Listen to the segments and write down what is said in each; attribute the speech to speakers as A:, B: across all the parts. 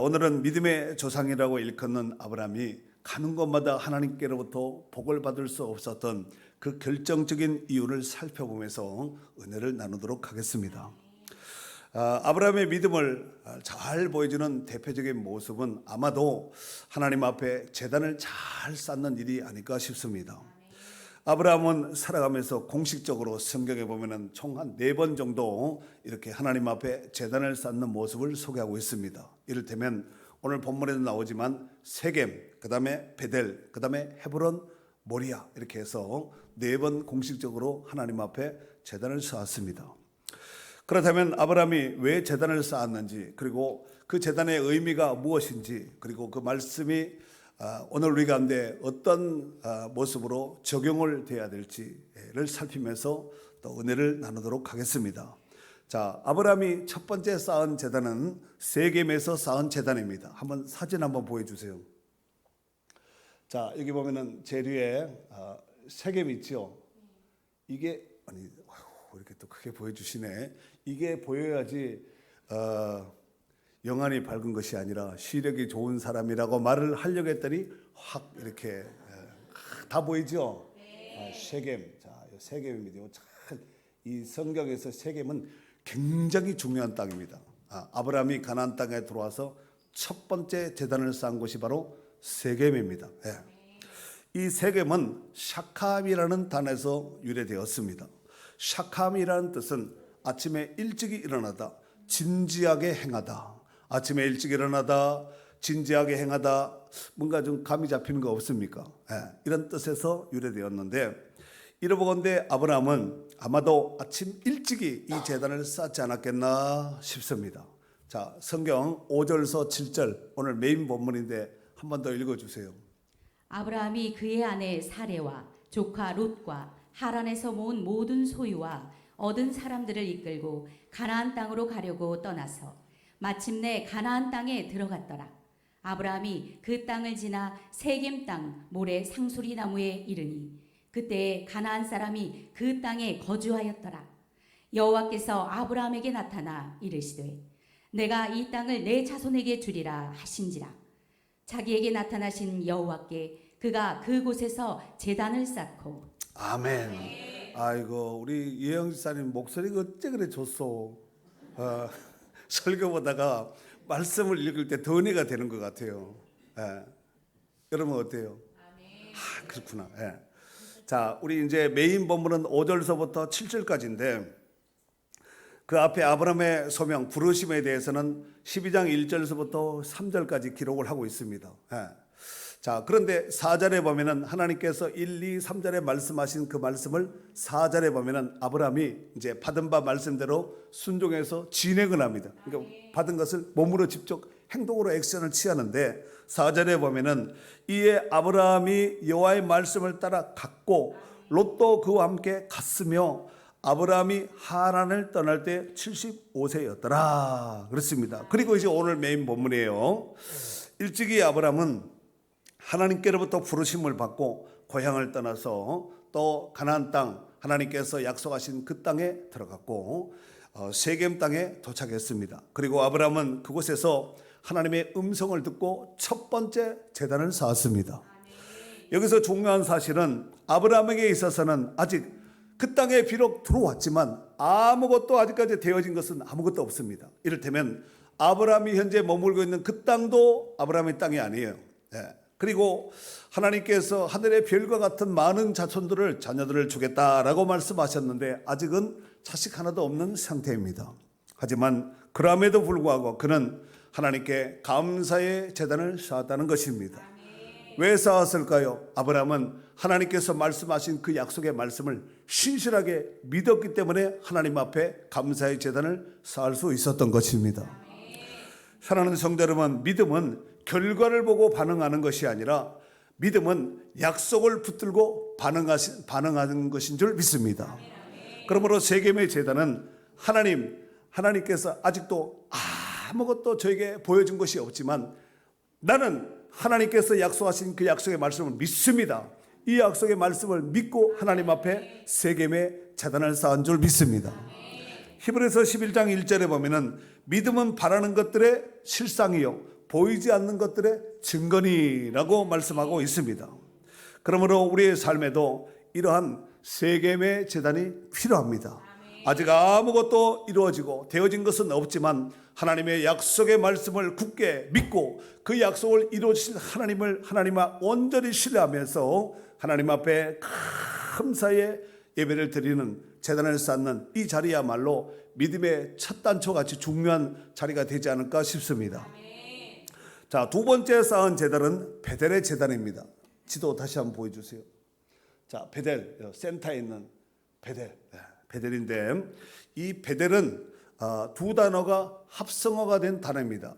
A: 오늘은 믿음의 조상이라고 일컫는 아브라함이 가는 곳마다 하나님께로부터 복을 받을 수 없었던 그 결정적인 이유를 살펴보면서 은혜를 나누도록 하겠습니다. 아브라함의 믿음을 잘 보여주는 대표적인 모습은 아마도 하나님 앞에 제단을 잘 쌓는 일이 아닐까 싶습니다. 아브라함은 살아가면서 공식적으로 성경에 보면은 총 한 4번 정도 이렇게 하나님 앞에 제단을 쌓는 모습을 소개하고 있습니다. 이를테면 오늘 본문에도 나오지만 세겜, 그 다음에 베델, 그 다음에 헤브론, 모리아 이렇게 해서 4번 공식적으로 하나님 앞에 제단을 쌓았습니다. 그렇다면 아브라함이 왜 제단을 쌓았는지, 그리고 그 제단의 의미가 무엇인지, 그리고 그 말씀이 오늘 우리 가운데 어떤 모습으로 적용을 돼야 될지를 살피면서 또 은혜를 나누도록 하겠습니다. 자, 아브라함이 첫 번째 쌓은 제단은 세겜에서 쌓은 제단입니다. 한번 사진 한번 보여주세요. 자, 여기 보면은 제류에 세겜 있죠. 이게 이렇게 또 크게 보여주시네. 이게 보여야지 영안이 밝은 것이 아니라 시력이 좋은 사람이라고 말을 하려고 했더니 확 이렇게 다 보이죠? 세겜. 자, 세겜입니다. 이 성경에서 세겜은 굉장히 중요한 땅입니다. 아브라함이 가나안 땅에 들어와서 첫 번째 제단을 쌓은 곳이 바로 세겜입니다. 이 세겜은 샤캄이라는 단어에서 유래되었습니다. 샤캄이라는 뜻은 아침에 일찍이 일어나다, 진지하게 행하다. 아침에 일찍 일어나다, 진지하게 행하다, 뭔가 좀 감이 잡히는 거 없습니까? 이런 뜻에서 유래되었는데, 이러보건대 아브라함은 아마도 아침 일찍이 이 제단을 쌓지 않았겠나 싶습니다. 자, 성경 5절서 7절 오늘 메인 본문인데 한 번 더 읽어주세요.
B: 아브라함이 그의 아내 사레와 조카 롯과 하란에서 모은 모든 소유와 얻은 사람들을 이끌고 가나안 땅으로 가려고 떠나서 마침내 가나안 땅에 들어갔더라. 아브라함이 그 땅을 지나 세겜 땅 모래 상수리 나무에 이르니 그때 가나안 사람이 그 땅에 거주하였더라. 여호와께서 아브라함에게 나타나 이르시되 내가 이 땅을 내 자손에게 주리라 하신지라. 자기에게 나타나신 여호와께 그가 그곳에서 제단을 쌓고.
A: 아멘. 아이고, 우리 예영 집사님 목소리가 어째 그래 좋소. 설교보다가 말씀을 읽을 때 더 은혜가 되는 것 같아요. 여러분 어때요? 그렇구나. 자, 우리 이제 메인 본문은 5절서부터 7절까지인데 그 앞에 아브라함의 소명, 부르심에 대해서는 12장 1절서부터 3절까지 기록을 하고 있습니다. 자, 그런데 4절에 보면은 하나님께서 1, 2, 3절에 말씀하신 그 말씀을 4절에 보면은 아브라함이 이제 받은 바 말씀대로 순종해서 진행을 합니다. 그러니까 받은 것을 몸으로 직접 행동으로 액션을 취하는데 4절에 보면은 이에 아브라함이 여호와의 말씀을 따라 갔고 롯도 그와 함께 갔으며 아브라함이 하란을 떠날 때 75세였더라 그렇습니다. 그리고 이제 오늘 메인 본문이에요. 일찍이 아브라함은 하나님께로부터 부르심을 받고 고향을 떠나서 또 가나안 땅 하나님께서 약속하신 그 땅에 들어갔고 세겜 땅에 도착했습니다. 그리고 아브라함은 그곳에서 하나님의 음성을 듣고 첫 번째 제단을 쌓았습니다. 여기서 중요한 사실은 아브라함에게 있어서는 아직 그 땅에 비록 들어왔지만 아무것도 아직까지 되어진 것은 아무것도 없습니다. 이를테면 아브라함이 현재 머물고 있는 그 땅도 아브라함의 땅이 아니에요. 그리고 하나님께서 하늘의 별과 같은 많은 자녀들을 주겠다라고 말씀하셨는데 아직은 자식 하나도 없는 상태입니다. 하지만 그럼에도 불구하고 그는 하나님께 감사의 제단을 쌓았다는 것입니다. 왜 쌓았을까요? 아브라함은 하나님께서 말씀하신 그 약속의 말씀을 신실하게 믿었기 때문에 하나님 앞에 감사의 제단을 쌓을 수 있었던 것입니다. 사랑하는 성도 여러분, 믿음은 결과를 보고 반응하는 것이 아니라 믿음은 약속을 붙들고 반응하는 것인 줄 믿습니다. 그러므로 세겜의 제단은 하나님께서 아직도 아무것도 저에게 보여준 것이 없지만 나는 하나님께서 약속하신 그 약속의 말씀을 믿습니다. 이 약속의 말씀을 믿고 하나님 앞에 세겜의 제단을 쌓은 줄 믿습니다. 히브리서 11장 1절에 보면은 믿음은 바라는 것들의 실상이요 보이지 않는 것들의 증거니라고 말씀하고 있습니다. 그러므로 우리의 삶에도 이러한 세겜의 제단이 필요합니다. 아직 아무것도 이루어지고 되어진 것은 없지만 하나님의 약속의 말씀을 굳게 믿고 그 약속을 이루어주신 하나님 온전히 신뢰하면서 하나님 앞에 감사의 예배를 드리는 제단을 쌓는 이 자리야말로 믿음의 첫 단초같이 중요한 자리가 되지 않을까 싶습니다. 자, 두 번째 쌓은 제단은 베델의 제단입니다. 지도 다시 한번 보여주세요. 자, 베델, 센터에 있는 베델, 베델인데 이 베델은 두 단어가 합성어가 된 단어입니다.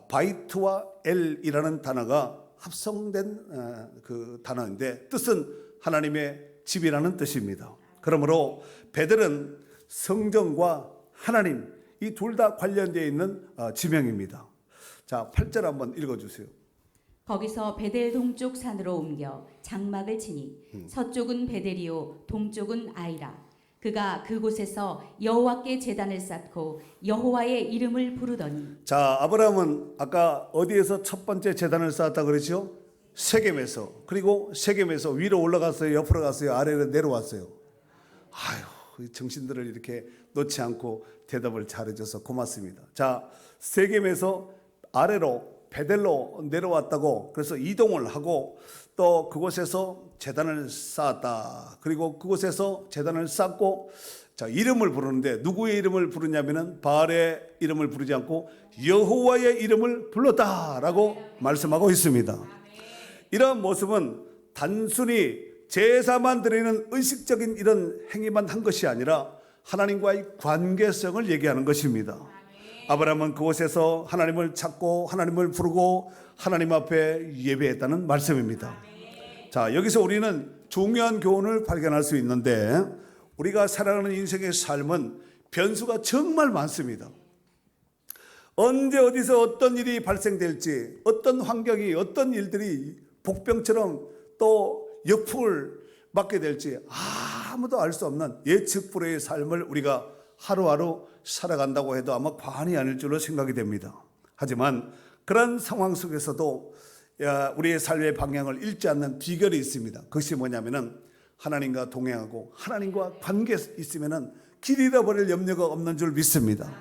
A: 바이트와 엘이라는 단어가 합성된 그 단어인데 뜻은 하나님의 집이라는 뜻입니다. 그러므로 베델은 성전과 하나님 이 둘 다 관련되어 있는 지명입니다. 자, 8절 한번 읽어주세요.
B: 거기서 베델 동쪽 산으로 옮겨 장막을 치니 서쪽은 베델이요 동쪽은 아이라. 그가 그곳에서 여호와께 제단을 쌓고 여호와의 이름을 부르더니. 자,
A: 아브라함은 아까 어디에서 첫 번째 제단을 쌓았다 그랬죠? 세겜에서. 그리고 세겜에서 위로 올라갔어요, 옆으로 갔어요, 아래로 내려왔어요. 아유, 정신들을 이렇게 놓지 않고 대답을 잘해줘서 고맙습니다. 자, 세겜에서 아래로 베델로 내려왔다고 그래서 이동을 하고 또 그곳에서 제단을 쌓았다. 그리고 그곳에서 제단을 쌓고 자, 이름을 부르는데 누구의 이름을 부르냐면은 바알의 이름을 부르지 않고 여호와의 이름을 불렀다라고 말씀하고 있습니다. 이러한 모습은 단순히 제사만 드리는 의식적인 이런 행위만 한 것이 아니라 하나님과의 관계성을 얘기하는 것입니다. 아브라함은 그곳에서 하나님을 찾고 하나님을 부르고 하나님 앞에 예배했다는 말씀입니다. 자, 여기서 우리는 중요한 교훈을 발견할 수 있는데 우리가 살아가는 인생의 삶은 변수가 정말 많습니다. 언제 어디서 어떤 일이 발생될지, 어떤 환경이, 어떤 일들이 복병처럼 또 역풍을 맞게 될지 아무도 알 수 없는 예측 불허의 삶을 우리가 하루하루 살아간다고 해도 아마 과언이 아닐 줄로 생각이 됩니다. 하지만 그런 상황 속에서도 우리의 삶의 방향을 잃지 않는 비결이 있습니다. 그것이 뭐냐면은 하나님과 동행하고 하나님과 관계에 있으면은 길 잃어버릴 염려가 없는 줄 믿습니다.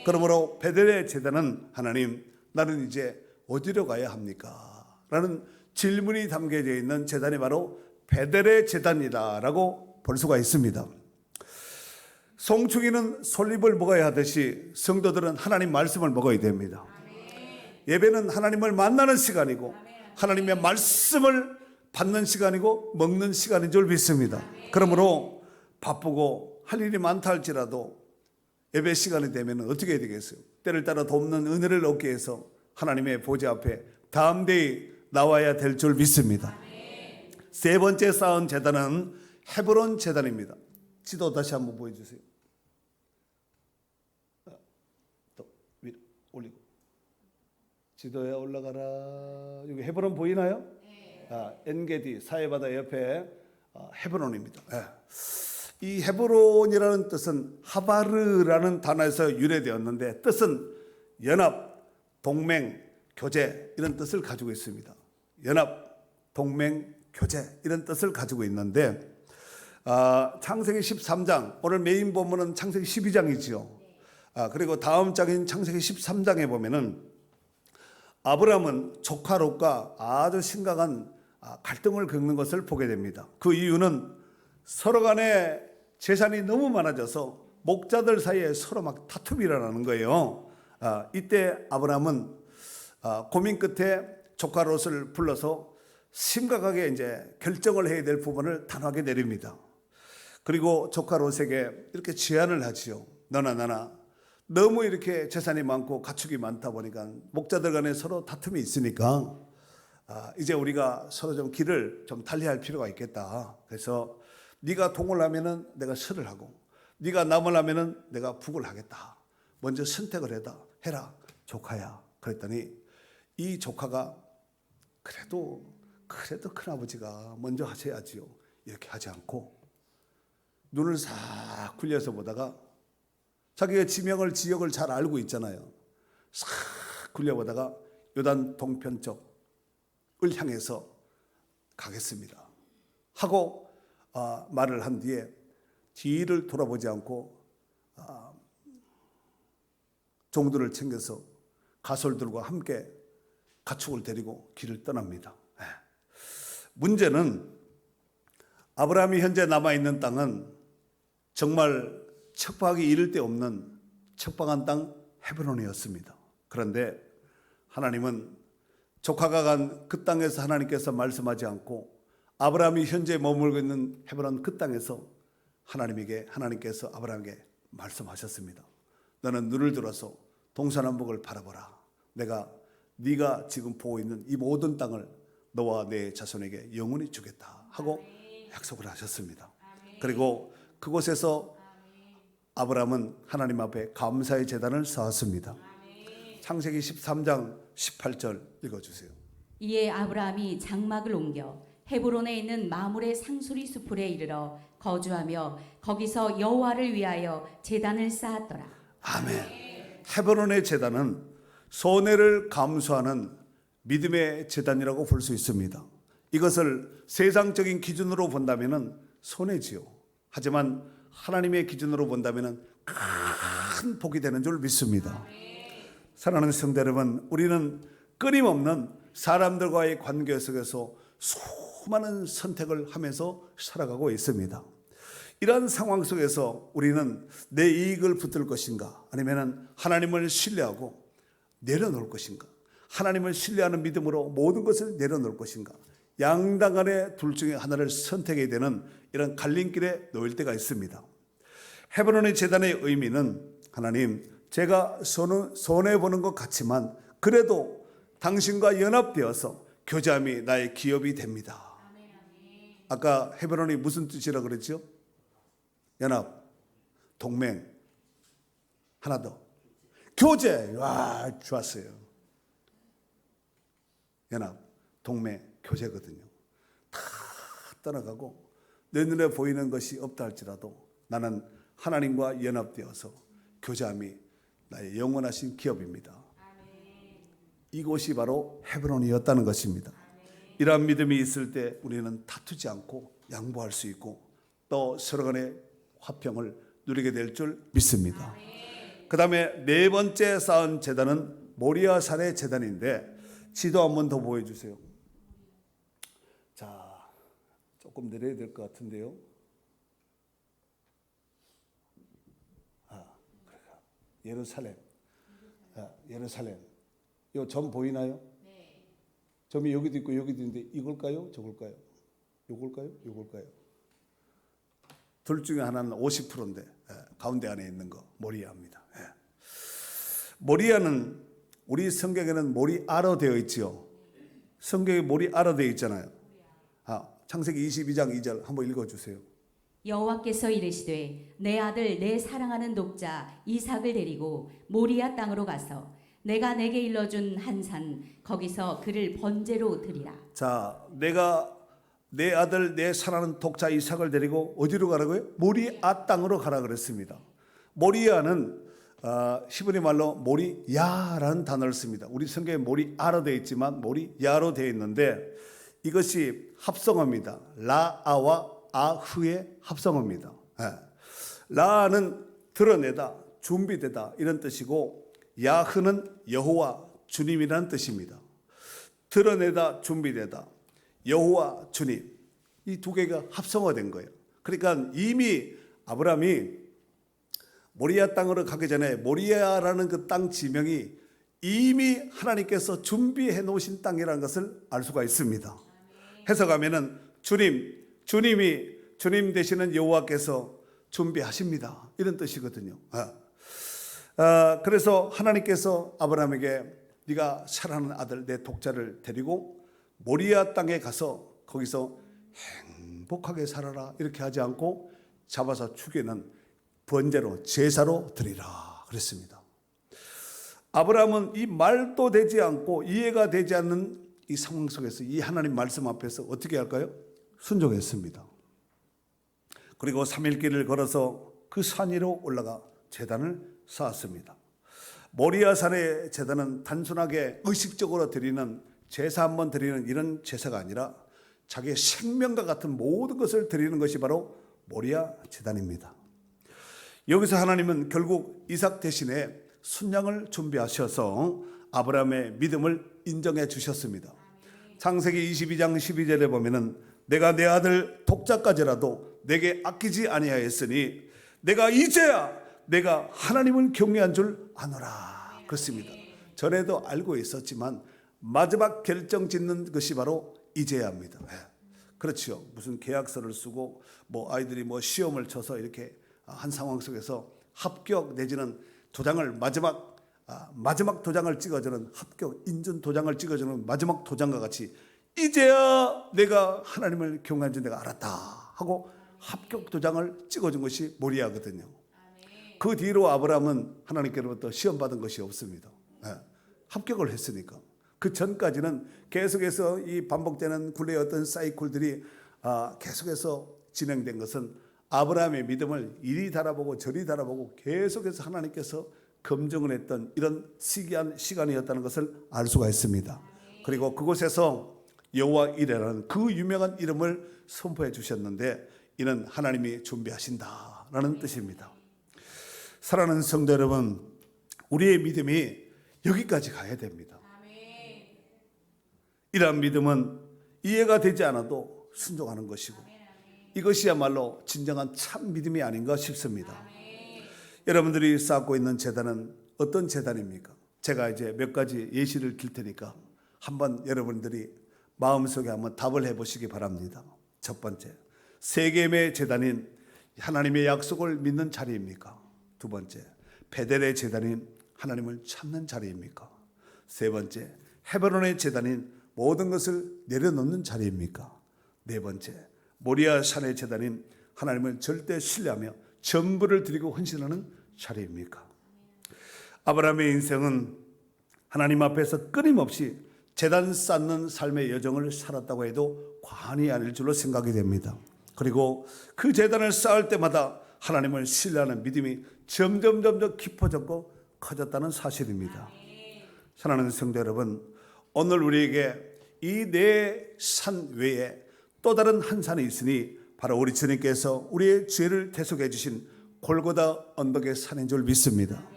A: 그러므로 베델의 제단은 하나님, 나는 이제 어디로 가야 합니까? 라는 질문이 담겨져 있는 제단이 바로 베델의 제단이다라고 볼 수가 있습니다. 송충이는 솔잎을 먹어야 하듯이 성도들은 하나님 말씀을 먹어야 됩니다. 예배는 하나님을 만나는 시간이고 하나님의 말씀을 받는 시간이고 먹는 시간인 줄 믿습니다. 그러므로 바쁘고 할 일이 많다 할지라도 예배 시간이 되면 어떻게 해야 되겠어요? 때를 따라 돕는 은혜를 얻기 위해서 하나님의 보좌 앞에 담대히 나와야 될 줄 믿습니다. 세 번째 쌓은 제단은 헤브론 제단입니다. 지도 다시 한번 보여주세요. 또 위로 올리고 지도에 올라가라. 여기 헤브론 보이나요? 엔게디 사해바다 옆에 헤브론입니다. 이 헤브론이라는 뜻은 하바르라는 단어에서 유래되었는데 뜻은 연합, 동맹, 교제 이런 뜻을 가지고 있습니다. 연합, 동맹, 교제 이런 뜻을 가지고 있는데 창세기 13장, 오늘 메인 본문은 창세기 12장이지요. 그리고 다음 장인 창세기 13장에 보면은 아브라함은 조카 롯과 아주 심각한 갈등을 겪는 것을 보게 됩니다. 그 이유는 서로 간에 재산이 너무 많아져서 목자들 사이에 서로 막 다툼이 일어나는 거예요. 이때 아브라함은 고민 끝에 조카 롯을 불러서 심각하게 이제 결정을 해야 될 부분을 단호하게 내립니다. 그리고 조카 롯에게 이렇게 제안을 하지요. 너나 나나 너무 이렇게 재산이 많고 가축이 많다 보니까 목자들 간에 서로 다툼이 있으니까 이제 우리가 서로 좀 길을 좀 달리할 필요가 있겠다. 그래서 네가 동을 하면은 내가 서를 하고 네가 남을 하면은 내가 북을 하겠다. 먼저 선택을 해라 조카야. 그랬더니 이 조카가 그래도 큰아버지가 먼저 하셔야지요. 이렇게 하지 않고 눈을 싹 굴려서 보다가 자기가 지역을 잘 알고 있잖아요. 싹 굴려보다가 요단 동편 쪽을 향해서 가겠습니다 하고 말을 한 뒤에 뒤를 돌아보지 않고 종들을 챙겨서 가솔들과 함께 가축을 데리고 길을 떠납니다. 문제는 아브라함이 현재 남아있는 땅은 정말 척박하기 이를 데 없는 척박한 땅 헤브론이었습니다. 그런데 하나님은 조카가 간 그 땅에서 하나님께서 말씀하지 않고 아브라함이 현재 머물고 있는 헤브론 그 땅에서 하나님께서 아브라함에게 말씀하셨습니다. 너는 눈을 들어서 동서남북을 바라보라. 네가 지금 보고 있는 이 모든 땅을 너와 내 자손에게 영원히 주겠다 하고 약속을 하셨습니다. 그리고 그곳에서 아브라함은 하나님 앞에 감사의 제단을 쌓았습니다. 창세기 13장 18절 읽어주세요.
B: 이에 아브라함이 장막을 옮겨 헤브론에 있는 마물의 상수리 수풀에 이르러 거주하며 거기서 여호와를 위하여 제단을 쌓았더라.
A: 아멘. 헤브론의 제단은 손해를 감수하는 믿음의 제단이라고 볼 수 있습니다. 이것을 세상적인 기준으로 본다면 손해지요. 하지만 하나님의 기준으로 본다면 큰 복이 되는 줄 믿습니다. 사랑하는 성도 여러분, 우리는 끊임없는 사람들과의 관계 속에서 수많은 선택을 하면서 살아가고 있습니다. 이러한 상황 속에서 우리는 내 이익을 붙들 것인가, 아니면 하나님을 신뢰하고 내려놓을 것인가, 하나님을 신뢰하는 믿음으로 모든 것을 내려놓을 것인가, 양당 간의 둘 중에 하나를 선택해야 되는 이런 갈림길에 놓일 때가 있습니다. 헤브론의 제단의 의미는 하나님, 제가 손해보는 것 같지만 그래도 당신과 연합되어서 교제함이 나의 기업이 됩니다. 아까 헤브론이 무슨 뜻이라 그랬죠? 연합, 동맹, 하나 더 교제. 와, 좋았어요. 연합, 동맹, 교제거든요. 다 떠나가고 내 눈에 보이는 것이 없다 할지라도 나는 하나님과 연합되어서 교제함이 나의 영원하신 기업입니다. 이곳이 바로 헤브론이었다는 것입니다. 이러한 믿음이 있을 때 우리는 다투지 않고 양보할 수 있고 또 서로 간의 화평을 누리게 될 줄 믿습니다. 그 다음에 네 번째 쌓은 제단은 모리아산의 제단인데 지도 한 번 더 보여주세요. 자, 조금 내려야 될 것 같은데요. 예루살렘. 예루살렘. 이 점 보이나요? 네. 점이 여기도 있고 여기도 있는데 이걸까요? 저걸까요? 요걸까요? 요걸까요? 둘 중에 하나는 50%인데 가운데 안에 있는 거 모리아입니다. 모리아는 우리 성경에는 모리아로 되어 있지요. 성경에 모리아로 되어 있잖아요. 창세기 22장 2절 한번 읽어주세요.
B: 여호와께서 이르시되 내 아들 내 사랑하는 독자 이삭을 데리고 모리아 땅으로 가서 내가 내게 일러준 한 산 거기서 그를 번제로 드리라.
A: 자, 내가 내 아들 내 사랑하는 독자 이삭을 데리고 어디로 가라고요? 모리아 땅으로 가라 그랬습니다. 모리아는 히브리 말로 모리야라는 단어를 씁니다. 우리 성경에 모리아로 되어 있지만 모리야로 되어 있는데 이것이 합성어입니다. 라아와 아흐의 합성어입니다. 라는 드러내다, 준비되다 이런 뜻이고 야흐는 여호와 주님이라는 뜻입니다. 드러내다, 준비되다, 여호와 주님 이 두 개가 합성어된 거예요. 그러니까 이미 아브라함이 모리아 땅으로 가기 전에 모리아라는 그 땅 지명이 이미 하나님께서 준비해 놓으신 땅이라는 것을 알 수가 있습니다. 해석하면은 주님 되시는 여호와께서 준비하십니다 이런 뜻이거든요. 그래서 하나님께서 아브라함에게 네가 사랑하는 아들 내 독자를 데리고 모리아 땅에 가서 거기서 행복하게 살아라 이렇게 하지 않고 잡아서 죽이는 번제로 제사로 드리라 그랬습니다. 아브라함은 이 말도 되지 않고 이해가 되지 않는 이 상황 속에서 이 하나님 말씀 앞에서 어떻게 할까요? 순종했습니다. 그리고 3일 길을 걸어서 그 산 위로 올라가 제단을 쌓았습니다. 모리아산의 제단은 단순하게 의식적으로 드리는 제사 한번 드리는 이런 제사가 아니라 자기의 생명과 같은 모든 것을 드리는 것이 바로 모리아 제단입니다. 여기서 하나님은 결국 이삭 대신에 순양을 준비하셔서 아브라함의 믿음을 인정해 주셨습니다. 창세기 22장 12절에 보면은 내가 내 아들 독자까지라도 내게 아끼지 아니하였으니 내가 이제야 내가 하나님을 경외한 줄 아노라 그렇습니다. 전에도 알고 있었지만 마지막 결정 짓는 것이 바로 이제야입니다. 그렇죠. 무슨 계약서를 쓰고 뭐 아이들이 뭐 시험을 쳐서 이렇게 한 상황 속에서 합격 내지는 도장을 마지막 도장을 찍어주는 합격 인증 도장을 찍어주는 마지막 도장과 같이 이제야 내가 하나님을 경외한 줄 내가 알았다 하고 합격 도장을 찍어준 것이 모리아거든요. 그 뒤로 아브라함은 하나님께로부터 시험 받은 것이 없습니다. 합격을 했으니까. 그 전까지는 계속해서 이 반복되는 굴레의 어떤 사이클들이 계속해서 진행된 것은 아브라함의 믿음을 이리 달아보고 저리 달아보고 계속해서 하나님께서 검증을 했던 이런 시기한 시간이었다는 것을 알 수가 있습니다. 그리고 그곳에서 여호와 이레라는 그 유명한 이름을 선포해 주셨는데 이는 하나님이 준비하신다라는 뜻입니다. 사랑하는 성도 여러분, 우리의 믿음이 여기까지 가야 됩니다. 이러한 믿음은 이해가 되지 않아도 순종하는 것이고 이것이야말로 진정한 참 믿음이 아닌가 싶습니다. 여러분들이 쌓고 있는 제단은 어떤 제단입니까? 제가 이제 몇 가지 예시를 들 테니까 한번 여러분들이 마음속에 한번 답을 해보시기 바랍니다. 첫 번째, 세겜의 제단인 하나님의 약속을 믿는 자리입니까? 두 번째, 베델의 제단인 하나님을 찾는 자리입니까? 세 번째, 헤브론의 제단인 모든 것을 내려놓는 자리입니까? 네 번째, 모리아 산의 제단인 하나님을 절대 신뢰하며 전부를 드리고 헌신하는 자리입니까? 아브라함의 인생은 하나님 앞에서 끊임없이 제단 쌓는 삶의 여정을 살았다고 해도 과언이 아닐 줄로 생각이 됩니다. 그리고 그 제단을 쌓을 때마다 하나님을 신뢰하는 믿음이 점점 깊어졌고 커졌다는 사실입니다. 사랑하는 성도 여러분, 오늘 우리에게 이 네 산 외에 또 다른 한 산이 있으니 바로 우리 주님께서 우리의 죄를 대속해 주신 골고다 언덕의 산인 줄 믿습니다.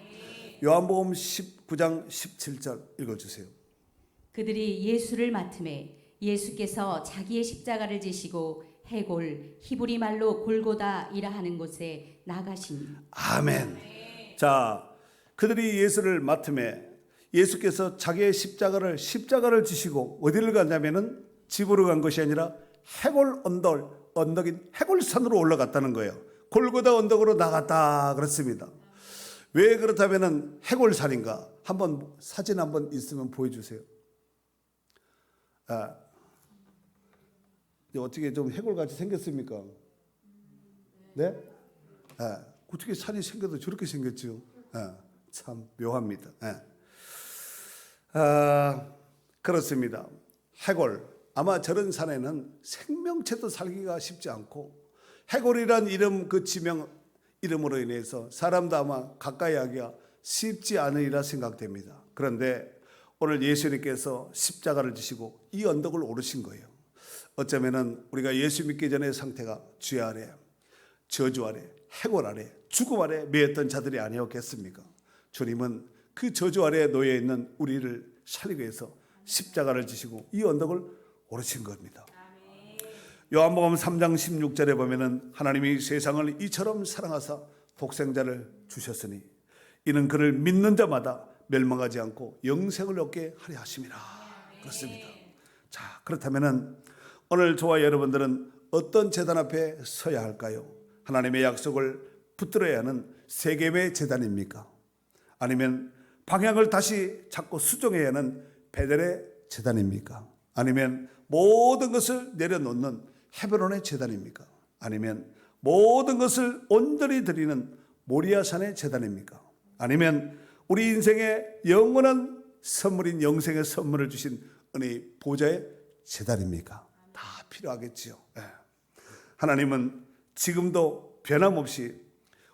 A: 요한복음 19장 17절 읽어주세요.
B: 그들이 예수를 맡음에 예수께서 자기의 십자가를 지시고 해골 히브리 말로 골고다이라 하는 곳에 나가시니.
A: 아멘. 자, 그들이 예수를 맡음에 예수께서 자기의 십자가를 지시고 어디를 갔냐면은 집으로 간 것이 아니라 해골 언덕인 해골산으로 올라갔다는 거예요. 골고다 언덕으로 나갔다 그렇습니다. 왜 그렇다면은 해골산인가? 한번 사진 한번 있으면 보여주세요. 어떻게 좀 해골같이 생겼습니까? 네? 어떻게 산이 생겨도 저렇게 생겼죠? 참 묘합니다. 그렇습니다. 해골, 아마 저런 산에는 생명체도 살기가 쉽지 않고 해골이란 이름, 그 지명 이름으로 인해서 사람도 아마 가까이 하기가 쉽지 않으리라 생각됩니다. 그런데 오늘 예수님께서 십자가를 지시고 이 언덕을 오르신 거예요. 어쩌면은 우리가 예수 믿기 전의 상태가 죄 아래, 저주 아래, 해골 아래, 죽음 아래 매였던 자들이 아니었겠습니까? 주님은 그 저주 아래에 놓여 있는 우리를 살리기 위해서 십자가를 지시고 이 언덕을 오르신 겁니다. 요한복음 3장 16절에 보면은 하나님이 세상을 이처럼 사랑하사 독생자를 주셨으니 이는 그를 믿는 자마다 멸망하지 않고 영생을 얻게 하려 하심이라. 그렇습니다. 자, 그렇다면은 오늘 저와 여러분들은 어떤 제단 앞에 서야 할까요? 하나님의 약속을 붙들어야 하는 세겜의 제단입니까? 아니면 방향을 다시 잡고 수정해야 하는 베델의 제단입니까? 아니면 모든 것을 내려놓는 헤브론의 제단입니까? 아니면 모든 것을 온전히 드리는 모리아산의 제단입니까? 아니면 우리 인생의 영원한 선물인 영생의 선물을 주신 은혜의 보좌의 제단입니까? 다 필요하겠지요. 하나님은 지금도 변함없이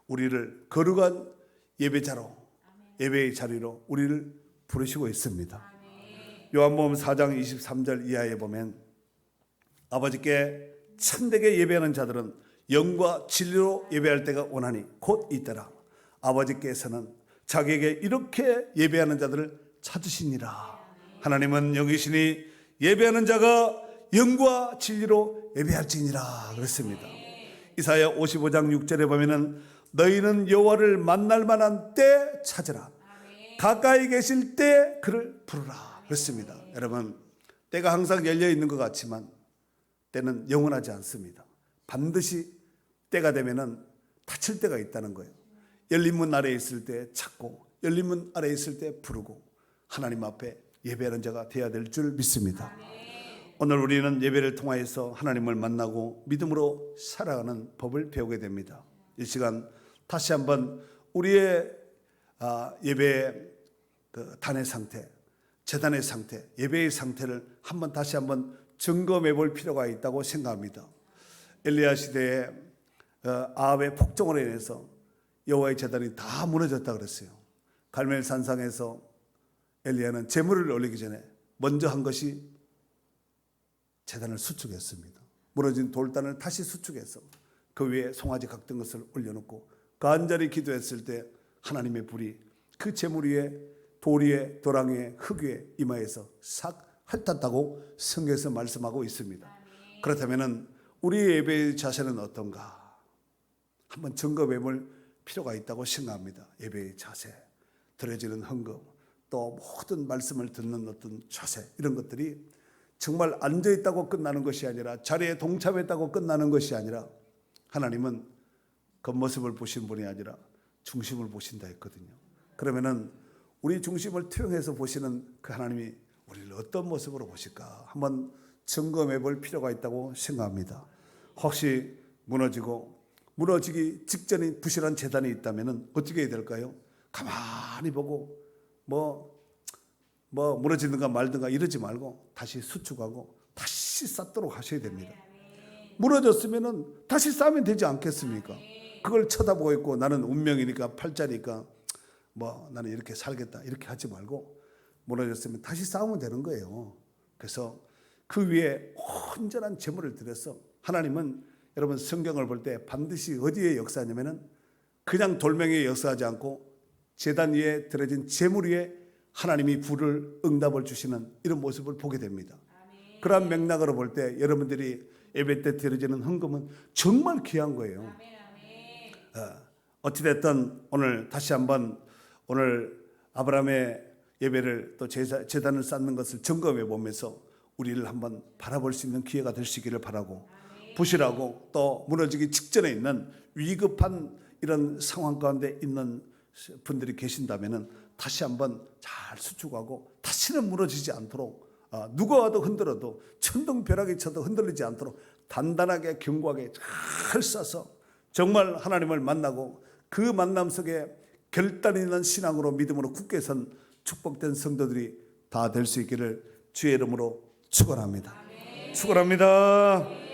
A: 우리를 거룩한 예배자로 예배의 자리로 우리를 부르시고 있습니다. 요한복음 4장 23절 이하에 보면 아버지께 참되게 예배하는 자들은 영과 진리로 예배할 때가 오나니 곧 이때라. 아버지께서는 자기에게 이렇게 예배하는 자들을 찾으시니라. 하나님은 영이시니 예배하는 자가 영과 진리로 예배할지니라 그랬습니다. 이사야 55장 6절에 보면은 너희는 여호와를 만날 만한 때 찾으라. 가까이 계실 때 그를 부르라 그랬습니다. 여러분, 때가 항상 열려 있는 것 같지만 때는 영원하지 않습니다. 반드시 때가 되면은 닫힐 때가 있다는 거예요. 열린 문 아래에 있을 때 찾고 열린 문 아래에 있을 때 부르고 하나님 앞에 예배하는 자가 되어야 될 줄 믿습니다. 오늘 우리는 예배를 통하여서 하나님을 만나고 믿음으로 살아가는 법을 배우게 됩니다. 이 시간 다시 한번 우리의 예배의 단의 상태, 제단의 상태, 예배의 상태를 다시 한번 점검해 볼 필요가 있다고 생각합니다. 엘리야 시대에 아합의 폭정으로 인해서 여호와의 제단이 다 무너졌다 그랬어요. 갈멜 산상에서 엘리야는 제물을 올리기 전에 먼저 한 것이 제단을 수축했습니다. 무너진 돌단을 다시 수축해서 그 위에 송아지 각든 것을 올려놓고 간절히 기도했을 때 하나님의 불이 그 제물 위에 돌 위에 도랑 위에 흙 위에 임하여서 싹 핥았다고 성경에서 말씀하고 있습니다. 그렇다면 우리의 예배의 자세는 어떤가? 한번 점검해 볼 필요가 있다고 생각합니다. 예배의 자세, 드려지는 헌금, 또 모든 말씀을 듣는 어떤 자세, 이런 것들이 정말 앉아있다고 끝나는 것이 아니라 자리에 동참했다고 끝나는 것이 아니라 하나님은 겉모습을 보신 분이 아니라 중심을 보신다 했거든요. 그러면은 우리 중심을 투영해서 보시는 그 하나님이 우리를 어떤 모습으로 보실까 한번 점검해 볼 필요가 있다고 생각합니다. 혹시 무너지기 직전에 부실한 제단이 있다면 어떻게 해야 될까요? 가만히 보고 무너지든가 말든가 이러지 말고 다시 수축하고 다시 쌓도록 하셔야 됩니다. 무너졌으면 다시 쌓으면 되지 않겠습니까? 그걸 쳐다보고 있고 나는 운명이니까 팔자니까 나는 이렇게 살겠다 이렇게 하지 말고 무너졌으면 다시 쌓으면 되는 거예요. 그래서 그 위에 온전한 제물을 드려서 하나님은 여러분 성경을 볼 때 반드시 어디에 역사하냐면은 그냥 돌멩이에 역사하지 않고 제단 위에 드려진 제물 위에 하나님이 불을 응답을 주시는 이런 모습을 보게 됩니다. 그러한 맥락으로 볼 때 여러분들이 예배 때 드려지는 헌금은 정말 귀한 거예요. 어찌됐든 오늘 다시 한번 오늘 아브라함의 예배를 또 제단을 쌓는 것을 점검해 보면서 우리를 한번 바라볼 수 있는 기회가 될 수 있기를 바라고 부실하고 또 무너지기 직전에 있는 위급한 이런 상황 가운데 있는 분들이 계신다면 다시 한번 잘 수축하고 다시는 무너지지 않도록 누가 와도 흔들어도 천둥벼락이 쳐도 흔들리지 않도록 단단하게 견고하게 잘 싸서 정말 하나님을 만나고 그 만남 속에 결단 있는 신앙으로 믿음으로 굳게 선 축복된 성도들이 다 될 수 있기를 주의 이름으로 축원합니다. 축원합니다.